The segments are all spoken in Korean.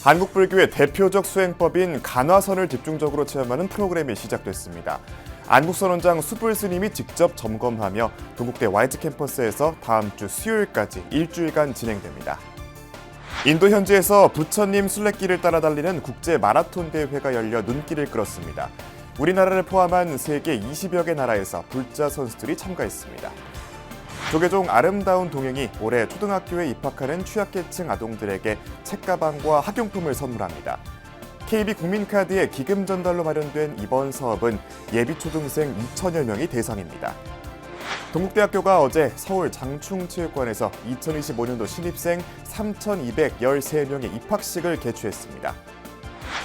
한국 불교의 대표적 수행법인 간화선을 집중적으로 체험하는 프로그램이 시작됐습니다. 안국선 원장 수불 스님이 직접 점검하며 동국대 YG 캠퍼스에서 다음 주 수요일까지 일주일간 진행됩니다. 인도 현지에서 부처님 순례길을 따라 달리는 국제 마라톤 대회가 열려 눈길을 끌었습니다. 우리나라를 포함한 세계 20여 개 나라에서 불자 선수들이 참가했습니다. 조계종 아름다운 동행이 올해 초등학교에 입학하는 취약계층 아동들에게 책가방과 학용품을 선물합니다. KB국민카드의 기금 전달로 마련된 이번 사업은 예비초등생 2천여 명이 대상입니다. 동국대학교가 어제 서울 장충체육관에서 2025년도 신입생 3,213명의 입학식을 개최했습니다.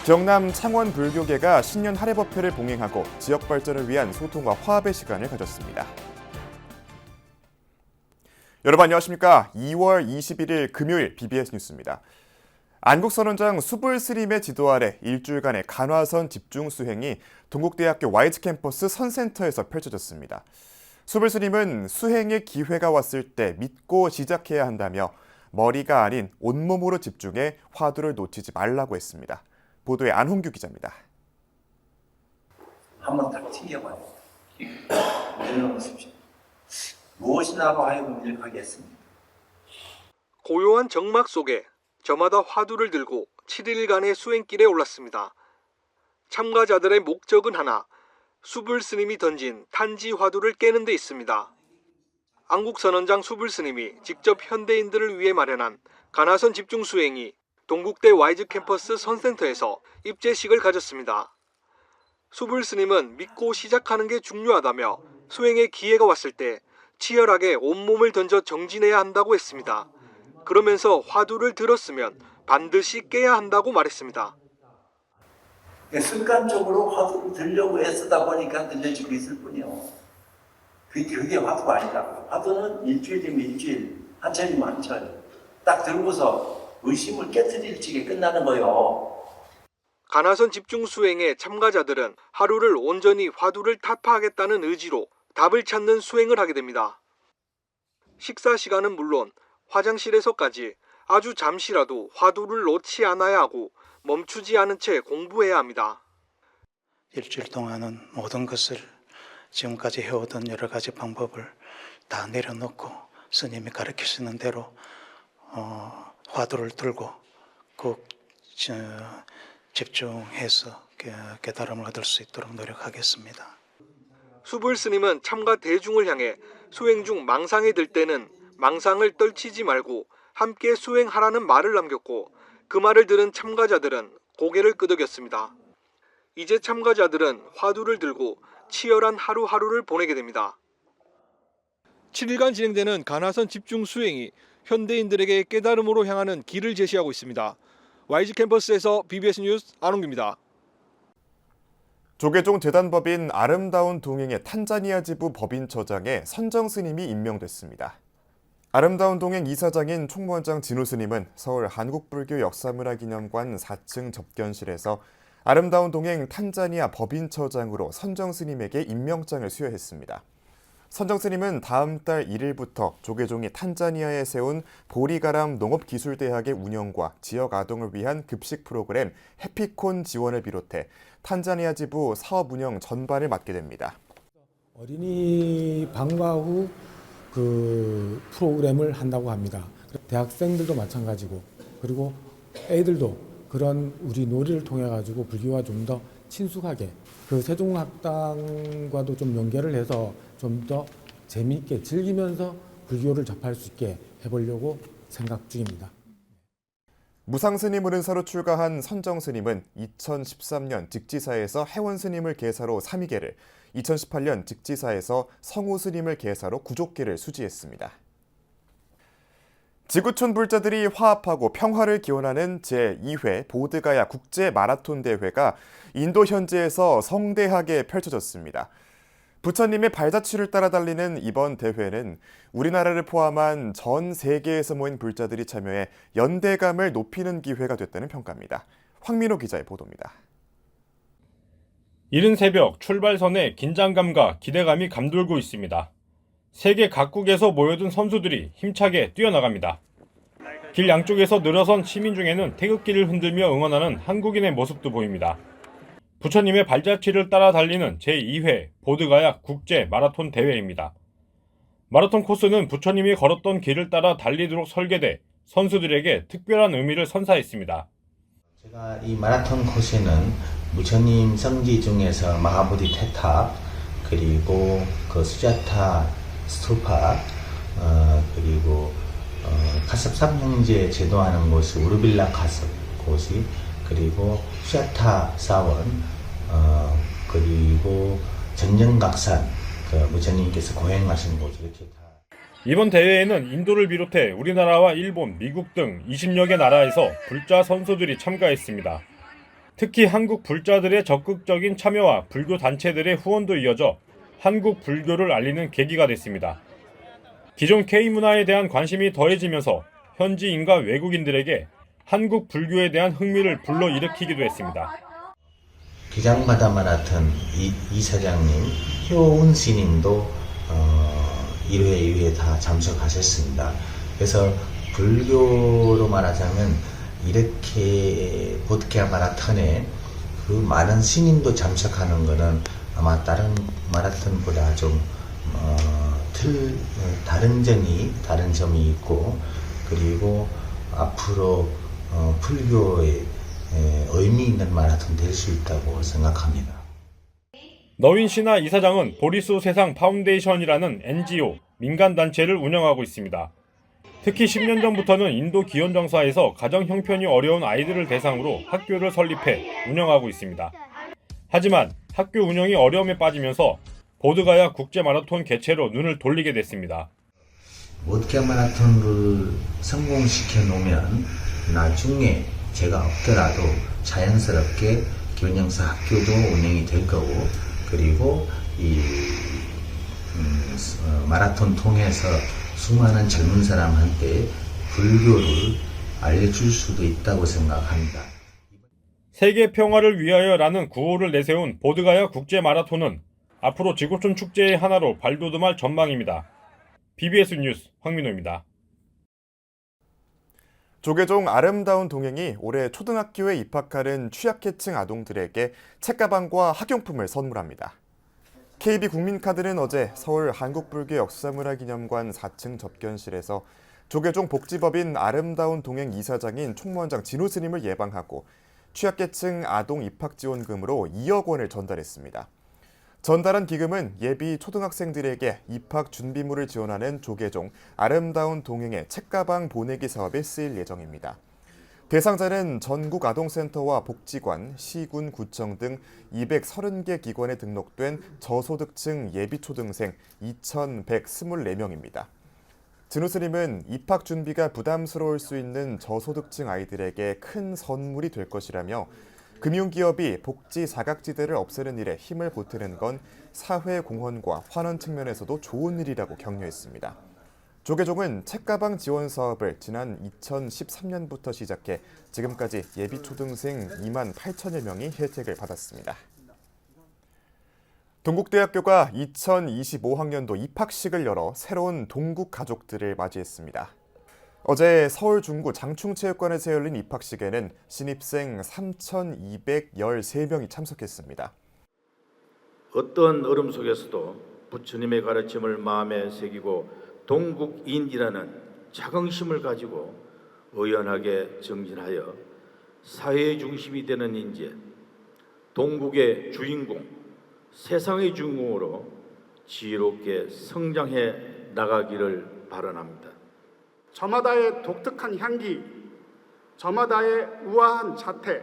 경남 창원 불교계가 신년 할애법회를 봉행하고 지역 발전을 위한 소통과 화합의 시간을 가졌습니다. 여러분 안녕하십니까? 2월 21일 금요일 BBS 뉴스입니다. 안국선 원장 수불 스님의 지도 아래 일주일간의 간화선 집중 수행이 동국대학교 YG 캠퍼스 선센터에서 펼쳐졌습니다. 수불 스님은 수행의 기회가 왔을 때 믿고 시작해야 한다며 머리가 아닌 온몸으로 집중해 화두를 놓치지 말라고 했습니다. 보도에 안홍규 기자입니다. 한번 딱 튕겨봐요. 내려놓으십시오. 무엇이나로 하여금 일하겠습니다. 고요한 정막 속에 저마다 화두를 들고 7일간의 수행길에 올랐습니다. 참가자들의 목적은 하나, 수불 스님이 던진 탄지 화두를 깨는 데 있습니다. 안국선 원장 수불 스님이 직접 현대인들을 위해 마련한 간화선 집중 수행이 동국대 YG 캠퍼스 선센터에서 입제식을 가졌습니다. 수불 스님은 믿고 시작하는 게 중요하다며 수행의 기회가 왔을 때 치열하게 온몸을 던져 정진해야 한다고 했습니다. 그러면서 화두를 들었으면 반드시 깨야 한다고 말했습니다. 습관적으로 화두를 들려고 애쓰다 보니까 들려지고 있을 뿐이요. 그게 화두가 아니다. 화두는 일주일이면 일주일, 한철이면 한철. 딱 들고서 의심을 깨트릴 적에 끝나는 거요. 간화선 집중 수행의 참가자들은 하루를 온전히 화두를 타파하겠다는 의지로 답을 찾는 수행을 하게 됩니다. 식사 시간은 물론 화장실에서까지 아주 잠시라도 화두를 놓지 않아야 하고 멈추지 않은 채 공부해야 합니다. 일주일 동안은 모든 것을 지금까지 해오던 여러 가지 방법을 다 내려놓고 스님이 가르치시는 대로 화두를 들고 꼭 집중해서 깨달음을 얻을 수 있도록 노력하겠습니다. 수불 스님은 참가 대중을 향해 수행 중 망상이 들 때는 망상을 떨치지 말고 함께 수행하라는 말을 남겼고 그 말을 들은 참가자들은 고개를 끄덕였습니다. 이제 참가자들은 화두를 들고 치열한 하루하루를 보내게 됩니다. 7일간 진행되는 간화선 집중 수행이 현대인들에게 깨달음으로 향하는 길을 제시하고 있습니다. YG 캠퍼스에서 BBS 뉴스 안홍규입니다. 조계종 재단법인 아름다운 동행의 탄자니아 지부 법인처장에 선정 스님이 임명됐습니다. 아름다운 동행 이사장인 총무원장 진우 스님은 서울 한국불교역사문화기념관 4층 접견실에서 아름다운 동행 탄자니아 법인처장으로 선정 스님에게 임명장을 수여했습니다. 선정 스님은 다음 달 1일부터 조계종이 탄자니아에 세운 보리가람 농업기술대학의 운영과 지역 아동을 위한 급식 프로그램 해피콘 지원을 비롯해 탄자니아 지부 사업 운영 전반을 맡게 됩니다. 어린이 방과 후 그 프로그램을 한다고 합니다. 대학생들도 마찬가지고 그리고 애들도 그런 우리 놀이를 통해 가지고 불교와 좀 더 친숙하게 그 세종학당과도 좀 연결을 해서 좀 더 재미있게 즐기면서 불교를 접할 수 있게 해보려고 생각 중입니다. 무상스님 은사로 출가한 선정스님은 2013년 직지사에서 해원스님을 계사로 3위계를, 2018년 직지사에서 성우스님을 계사로 9족계를 수지했습니다. 지구촌 불자들이 화합하고 평화를 기원하는 제2회 보드가야 국제 마라톤 대회가 인도 현지에서 성대하게 펼쳐졌습니다. 부처님의 발자취를 따라 달리는 이번 대회는 우리나라를 포함한 전 세계에서 모인 불자들이 참여해 연대감을 높이는 기회가 됐다는 평가입니다. 황민호 기자의 보도입니다. 이른 새벽 출발선에 긴장감과 기대감이 감돌고 있습니다. 세계 각국에서 모여든 선수들이 힘차게 뛰어나갑니다. 길 양쪽에서 늘어선 시민 중에는 태극기를 흔들며 응원하는 한국인의 모습도 보입니다. 부처님의 발자취를 따라 달리는 제2회 보드가야 국제 마라톤 대회입니다. 마라톤 코스는 부처님이 걸었던 길을 따라 달리도록 설계돼 선수들에게 특별한 의미를 선사했습니다. 제가 이 마라톤 코스는 부처님 성지 중에서 마하보디 테탑, 그리고 그 수자타 스투파, 그리고 카섭 형제 제도하는 곳이 우르빌라 카섭 곳이, 그리고 수자타 사원, 그리고 전정각산 그 부처님께서 고행하신 곳, 이렇게 다. 이번 대회에는 인도를 비롯해 우리나라와 일본, 미국 등 20여 개 나라에서 불자 선수들이 참가했습니다. 특히 한국 불자들의 적극적인 참여와 불교 단체들의 후원도 이어져 한국 불교를 알리는 계기가 됐습니다. 기존 K문화에 대한 관심이 더해지면서 현지인과 외국인들에게 한국 불교에 대한 흥미를 불러일으키기도 했습니다. 기장바다 마라톤 이사장님, 효운 스님도 1회, 2회 다 참석하셨습니다. 그래서 불교로 말하자면 이렇게 보드게아 마라톤에 그 많은 스님도 참석하는 것은 아마 다른 마라톤보다 좀 다른 점이 있고, 그리고 앞으로 불교에 의미 있는 마라톤 될 수 있다고 생각합니다. 너윈 씨나 이사장은 보리수 세상 파운데이션이라는 NGO, 민간단체를 운영하고 있습니다. 특히 10년 전부터는 인도 기원정사에서 가정 형편이 어려운 아이들을 대상으로 학교를 설립해 운영하고 있습니다. 하지만 학교 운영이 어려움에 빠지면서 보드가야 국제마라톤 개최로 눈을 돌리게 됐습니다. 보드게아 마라톤을 성공시켜 놓으면 나중에 제가 없더라도 자연스럽게 기원정사 학교도 운영이 될 거고, 그리고 이 마라톤 통해서 수많은 젊은 사람한테 불교를 알려줄 수도 있다고 생각합니다. 세계 평화를 위하여라는 구호를 내세운 보드가야 국제마라톤은 앞으로 지구촌 축제의 하나로 발돋움할 전망입니다. BBS 뉴스 황민호입니다. 조계종 아름다운 동행이 올해 초등학교에 입학하는 취약계층 아동들에게 책가방과 학용품을 선물합니다. KB국민카드는 어제 서울 한국불교역사문화기념관 4층 접견실에서 조계종 복지법인 아름다운 동행 이사장인 총무원장 진호 스님을 예방하고 취약계층 아동 입학지원금으로 2억 원을 전달했습니다. 전달한 기금은 예비 초등학생들에게 입학 준비물을 지원하는 조계종 아름다운 동행의 책가방 보내기 사업에 쓰일 예정입니다. 대상자는 전국 아동센터와 복지관, 시군, 구청 등 230개 기관에 등록된 저소득층 예비초등생 2,124명입니다. 진호 스님은 입학 준비가 부담스러울 수 있는 저소득층 아이들에게 큰 선물이 될 것이라며 금융기업이 복지 사각지대를 없애는 일에 힘을 보태는 건 사회 공헌과 환원 측면에서도 좋은 일이라고 격려했습니다. 조계종은 책가방 지원 사업을 지난 2013년부터 시작해 지금까지 예비초등생 2만 8천여 명이 혜택을 받았습니다. 동국대학교가 2025학년도 입학식을 열어 새로운 동국 가족들을 맞이했습니다. 어제 서울 중구 장충체육관에서 열린 입학식에는 신입생 3,213명이 참석했습니다. 어떤 어려움 속에서도 부처님의 가르침을 마음에 새기고 동국인이라는 자긍심을 가지고 의연하게 정진하여 사회의 중심이 되는 인재, 동국의 주인공, 세상의 주인공으로 지혜롭게 성장해 나가기를 바라랍니다. 저마다의 독특한 향기, 저마다의 우아한 자태,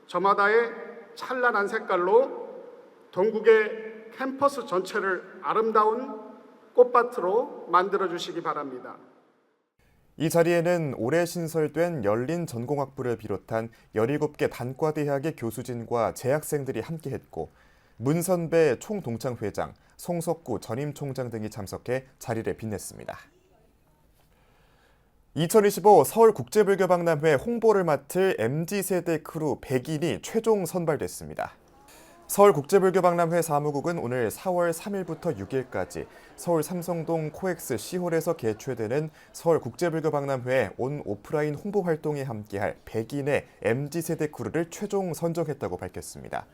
저마다의 찬란한 색깔로 동국의 캠퍼스 전체를 아름다운 꽃밭으로 만들어주시기 바랍니다. 이 자리에는 올해 신설된 열린 전공학부를 비롯한 17개 단과대학의 교수진과 재학생들이 함께했고 문선배 총동창회장, 송석구 전임총장 등이 참석해 자리를 빛냈습니다. 2025 서울국제불교박람회 홍보를 맡을 MZ세대 크루 100인이 최종 선발됐습니다. 서울국제불교박람회 사무국은 오늘 4월 3일부터 6일까지 서울 삼성동 코엑스 C홀에서 개최되는 서울국제불교박람회 온 오프라인 홍보 활동에 함께할 100인의 MZ세대 크루를 최종 선정했다고 밝혔습니다.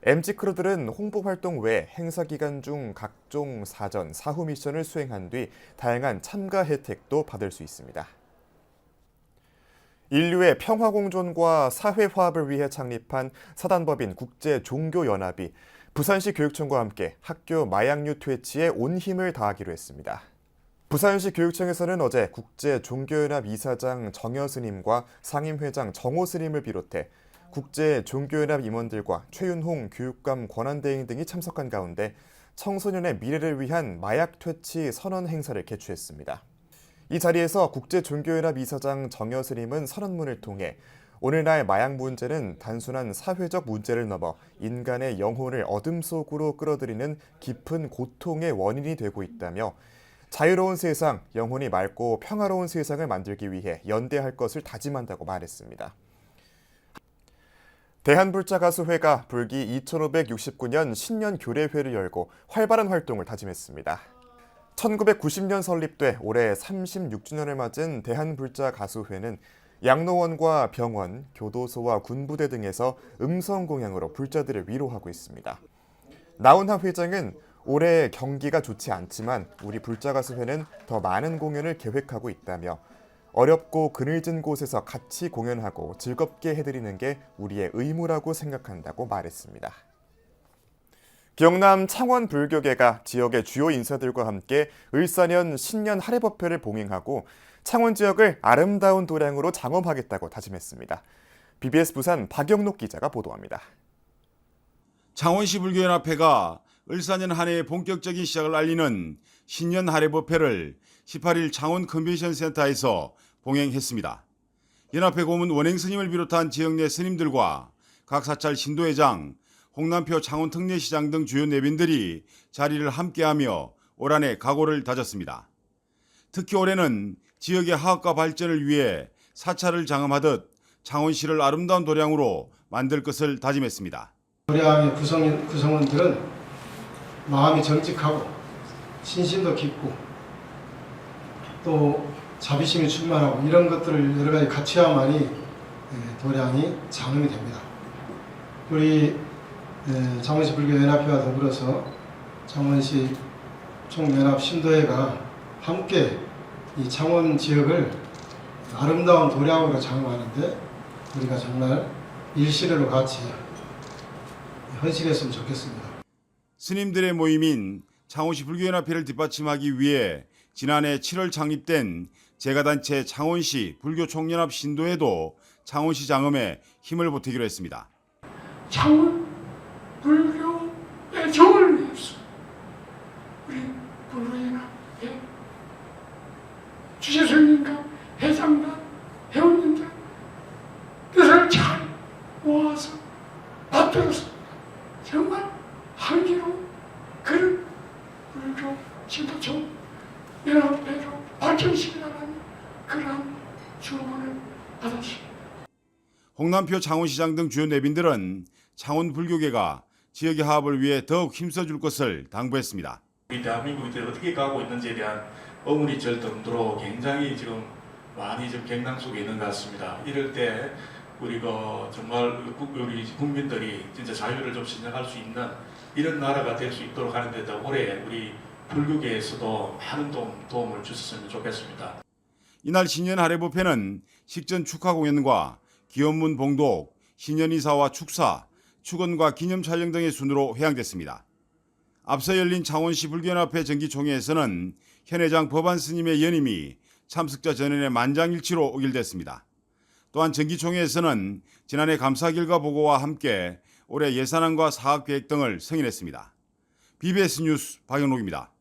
MZ 크루들은 홍보 활동 외 행사 기간 중 각종 사전, 사후 미션을 수행한 뒤 다양한 참가 혜택도 받을 수 있습니다. 인류의 평화 공존과 사회 화합을 위해 창립한 사단법인 국제종교연합이 부산시 교육청과 함께 학교 마약류 퇴치에 온 힘을 다하기로 했습니다. 부산시 교육청에서는 어제 국제종교연합 이사장 정여 스님과 상임회장 정호 스님을 비롯해 국제종교연합 임원들과 최윤홍 교육감 권한대행 등이 참석한 가운데 청소년의 미래를 위한 마약 퇴치 선언 행사를 개최했습니다. 이 자리에서 국제종교연합 이사장 정여 스님은 선언문을 통해 오늘날 마약 문제는 단순한 사회적 문제를 넘어 인간의 영혼을 어둠 속으로 끌어들이는 깊은 고통의 원인이 되고 있다며 자유로운 세상, 영혼이 맑고 평화로운 세상을 만들기 위해 연대할 것을 다짐한다고 말했습니다. 대한불자가수회가 불기 2569년 신년 교례회를 열고 활발한 활동을 다짐했습니다. 1990년 설립돼 올해 36주년을 맞은 대한불자가수회는 양로원과 병원, 교도소와 군부대 등에서 음성공양으로 불자들을 위로하고 있습니다. 나훈하 회장은 올해 경기가 좋지 않지만 우리 불자가수회는 더 많은 공연을 계획하고 있다며 어렵고 그늘진 곳에서 같이 공연하고 즐겁게 해드리는 게 우리의 의무라고 생각한다고 말했습니다. 경남 창원 불교계가 지역의 주요 인사들과 함께 을사년 신년 할애법회를 봉행하고 창원 지역을 아름다운 도량으로 장엄하겠다고 다짐했습니다. BBS 부산 박영록 기자가 보도합니다. 창원시 불교연합회가 을사년 한 해의 본격적인 시작을 알리는 신년 할애법회를 18일 창원 컨벤션센터에서 봉행했습니다. 연합회 고문 원행 스님을 비롯한 지역 내 스님들과 각 사찰 신도회장, 홍남표 창원 특례시장 등 주요 내빈들이 자리를 함께하며 올 한 해 각오를 다졌습니다. 특히 올해는 지역의 화합과 발전을 위해 사찰을 장엄하듯 창원시를 아름다운 도량으로 만들 것을 다짐했습니다. 도량의 구성원들은 마음이 정직하고 신심도 깊고 또 자비심이 충만하고 이런 것들을 여러 가지 갖춰야만이 도량이 장엄이 됩니다. 우리 창원시 불교연합회와 더불어서 창원시 총연합 신도회가 함께 이 창원 지역을 아름다운 도량으로 장엄하는데 우리가 정말 일실으로 같이 헌신했으면 좋겠습니다. 스님들의 모임인 창원시 불교연합회를 뒷받침하기 위해 지난해 7월 창립된 재가단체 창원시 불교총연합 신도회도 창원시 장엄에 힘을 보태기로 했습니다. 창원 불교의 정을 위해서 우리 불교연합회 주재선님과 회장단, 회원님들 뜻을 잘 모아서 맞들어서 정말 한기로 그런 불교 지도청 연합회로 발전시키라는 그러한 주문을 받았습니다. 홍남표 창원시장 등 주요 내빈들은 창원 불교계가 지역의 화합을 위해 더욱 힘써줄 것을 당부했습니다. 우리 대한민국이 어떻게 가고 있는지에 대한 의문이 절 정도로 굉장히 지금 많이 좀 갱당 속에 있는 것 같습니다. 이럴 때 우리가 정말 우리 국민들이 진짜 자유를 좀 신장할 수 있는 이런 나라가 될 수 있도록 하는 데 올해 우리 불교계에서도 많은 도움을 주셨으면 좋겠습니다. 이날 신년 할애법회는 식전 축하 공연과 기원문 봉독, 신년이사와 축사, 축원과 기념 촬영 등의 순으로 회항됐습니다. 앞서 열린 창원시 불교연합회 정기총회에서는 현 회장 법안 스님의 연임이 참석자 전원의 만장일치로 의결됐습니다. 또한 정기총회에서는 지난해 감사 결과 보고와 함께 올해 예산안과 사업계획 등을 승인했습니다. BBS 뉴스 박영록입니다.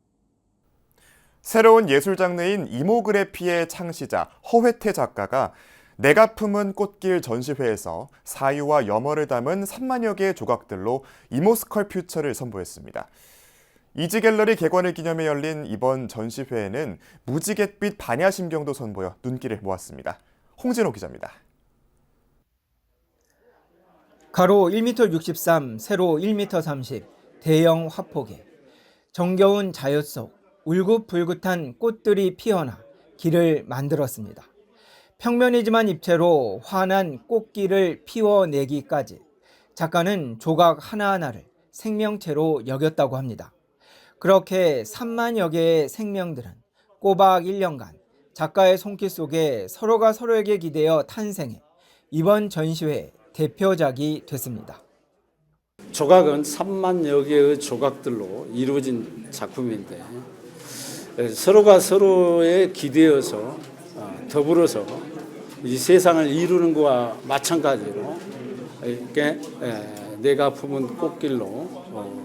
새로운 예술 장르인 이모그래피의 창시자 허회태 작가가 내가 품은 꽃길 전시회에서 사유와 염어를 담은 3만여 개의 조각들로 이모스컬퓨처를 선보였습니다. 이지갤러리 개관을 기념해 열린 이번 전시회에는 무지갯빛 반야심경도 선보여 눈길을 모았습니다. 홍진호 기자입니다. 가로 1m 63, 세로 1m 30, 대형 화폭에 정겨운 자연 속 울긋불긋한 꽃들이 피어나 길을 만들었습니다. 평면이지만 입체로 환한 꽃길을 피워내기까지 작가는 조각 하나하나를 생명체로 여겼다고 합니다. 그렇게 3만여 개의 생명들은 꼬박 1년간 작가의 손길 속에 서로가 서로에게 기대어 탄생해 이번 전시회의 대표작이 됐습니다. 조각은 3만여 개의 조각들로 이루어진 작품인데 서로가 서로에 기대어서 더불어서 이 세상을 이루는 것과 마찬가지로 이렇게 내가 품은 꽃길로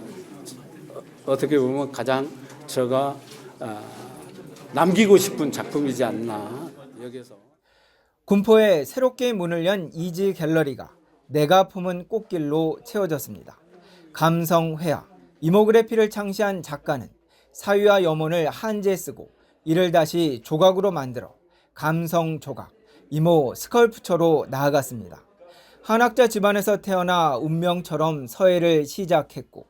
어떻게 보면 가장 제가 남기고 싶은 작품이지 않나 여기서. 군포에 새롭게 문을 연 이지 갤러리가 내가 품은 꽃길로 채워졌습니다. 감성회화, 이모그래피를 창시한 작가는 사위와 염원을 한지에 쓰고 이를 다시 조각으로 만들어 감성 조각, 이모 스컬프처로 나아갔습니다. 한학자 집안에서 태어나 운명처럼 서예를 시작했고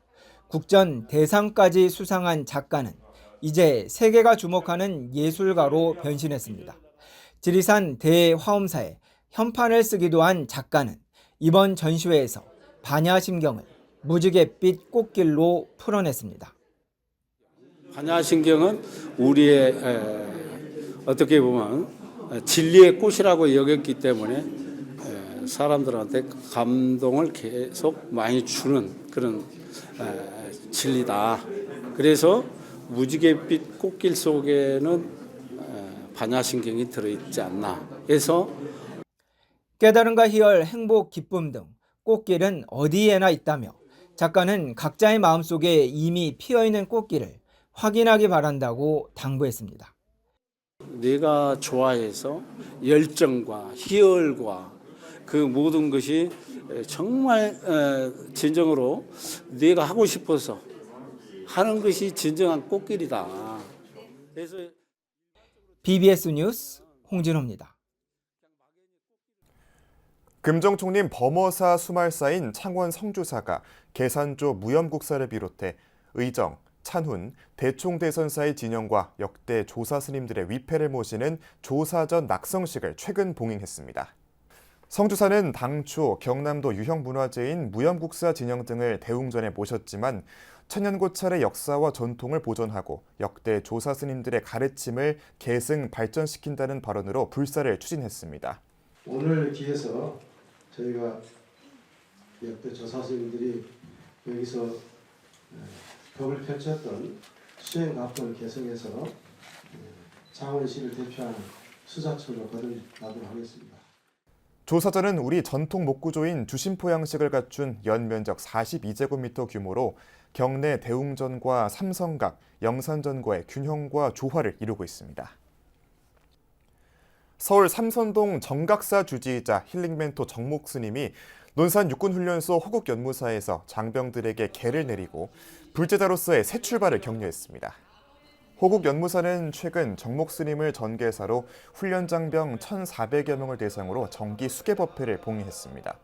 국전 대상까지 수상한 작가는 이제 세계가 주목하는 예술가로 변신했습니다. 지리산 대화엄사에 현판을 쓰기도 한 작가는 이번 전시회에서 반야심경을 무지갯빛 꽃길로 풀어냈습니다. 반야심경은 우리의 어떻게 보면 진리의 꽃이라고 여겼기 때문에 사람들한테 감동을 계속 많이 주는 그런 진리다. 그래서 무지갯빛 꽃길 속에는 반야심경이 들어있지 않나 해서 깨달음과 희열, 행복, 기쁨 등 꽃길은 어디에나 있다며 작가는 각자의 마음속에 이미 피어있는 꽃길을 확인하기 바란다고 당부했습니다. 내가 좋아해서 열정과 희열과 그 모든 것이 정말 진정으로 내가 하고 싶어서 하는 것이 진정한 꽃길이다. 그래서 BBS 뉴스 홍진호입니다. 금정총림 범어사 수말사인 창원 성주사가 계산조 무염국사를 비롯해 의정, 찬훈, 대총대선사의 진영과 역대 조사 스님들의 위패를 모시는 조사전 낙성식을 최근 봉행했습니다. 성주사는 당초 경남도 유형문화재인 무염국사 진영 등을 대웅전에 모셨지만 천년고찰의 역사와 전통을 보존하고 역대 조사 스님들의 가르침을 계승 발전시킨다는 발언으로 불사를 추진했습니다. 오늘 기해서 저희가 역대 조사 스님들이 여기서 벽을 펼쳤던 수행납법을 개성해서 창원시를 대표하는 수자천으로 거듭나도록 하겠습니다. 조사전은 우리 전통 목구조인 주심포 양식을 갖춘 연면적 42제곱미터 규모로 경내 대웅전과 삼성각, 영산전과의 균형과 조화를 이루고 있습니다. 서울 삼선동 정각사 주지이자 힐링멘토 정목 스님이 논산 육군훈련소 호국연무사에서 장병들에게 계를 내리고 불제자로서의 새 출발을 격려했습니다. 호국연무사는 최근 정목 스님을 전계사로 훈련장병 1,400여 명을 대상으로 정기 수계법회를 봉행했습니다.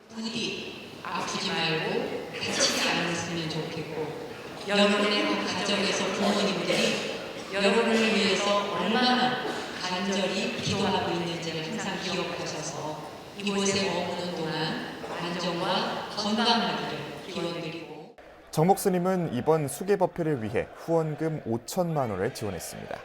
부디 아프지 말고 다치지 않았으면 좋겠고 여러분의 가정에서 부모님들이 여러분을 위해서 얼마나 간절히 기도하고 있는지를 항상 기억하셔서 이곳에 머무는 동안 안정과 건강하기를 기원드리고 정목 스님은 이번 수계법회를 위해 후원금 5천만 원을 지원했습니다.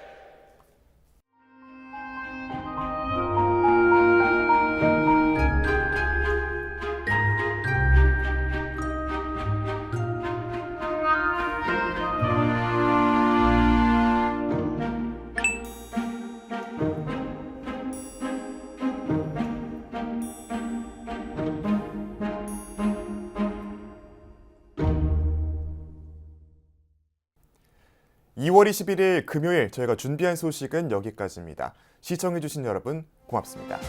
(2월 21일) 금요일 저희가 준비한 소식은 여기까지입니다. 시청해주신 여러분 고맙습니다.